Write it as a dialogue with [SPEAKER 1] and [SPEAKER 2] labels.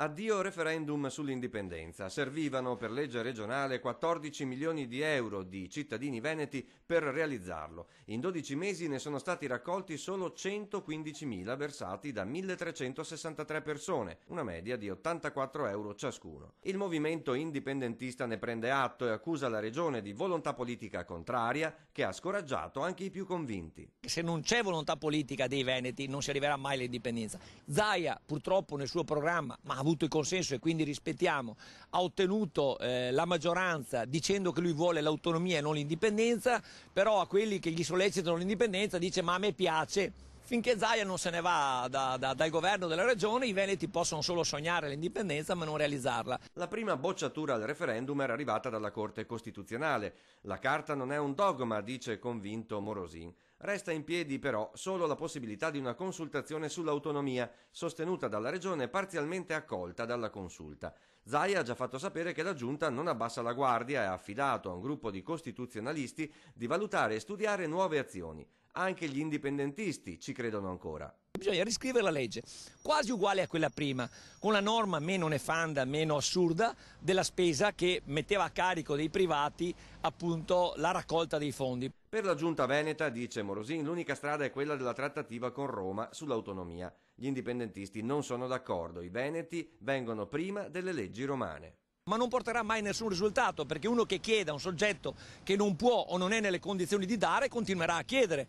[SPEAKER 1] Addio referendum sull'indipendenza. Servivano per legge regionale 14 milioni di euro di cittadini veneti per realizzarlo. In 12 mesi ne sono stati raccolti solo 115.000 versati da 1.363 persone, una media di 84 euro ciascuno. Il movimento indipendentista ne prende atto e accusa la regione di volontà politica contraria che ha scoraggiato anche i più convinti.
[SPEAKER 2] Se non c'è volontà politica dei veneti non si arriverà mai all'indipendenza. Zaia purtroppo nel suo programma, ma ha avuto il consenso e quindi rispettiamo, ha ottenuto la maggioranza dicendo che lui vuole l'autonomia e non l'indipendenza, però a quelli che gli sollecitano l'indipendenza dice ma a me piace. Finché Zaia non se ne va dal governo della regione, i veneti possono solo sognare l'indipendenza ma non realizzarla.
[SPEAKER 1] La prima bocciatura al referendum era arrivata dalla Corte Costituzionale. La carta non è un dogma, dice convinto Morosin. Resta in piedi però solo la possibilità di una consultazione sull'autonomia, sostenuta dalla regione e parzialmente accolta dalla consulta. Zaia ha già fatto sapere che la giunta non abbassa la guardia e ha affidato a un gruppo di costituzionalisti di valutare e studiare nuove azioni. Anche gli indipendentisti ci credono ancora.
[SPEAKER 2] Bisogna riscrivere la legge, quasi uguale a quella prima, con la norma meno nefanda, meno assurda della spesa che metteva a carico dei privati appunto la raccolta dei fondi.
[SPEAKER 1] Per la giunta veneta, dice Morosin, l'unica strada è quella della trattativa con Roma sull'autonomia. Gli indipendentisti non sono d'accordo, i veneti vengono prima delle leggi romane.
[SPEAKER 2] Ma non porterà mai nessun risultato, perché uno che chiede a un soggetto che non può o non è nelle condizioni di dare continuerà a chiedere.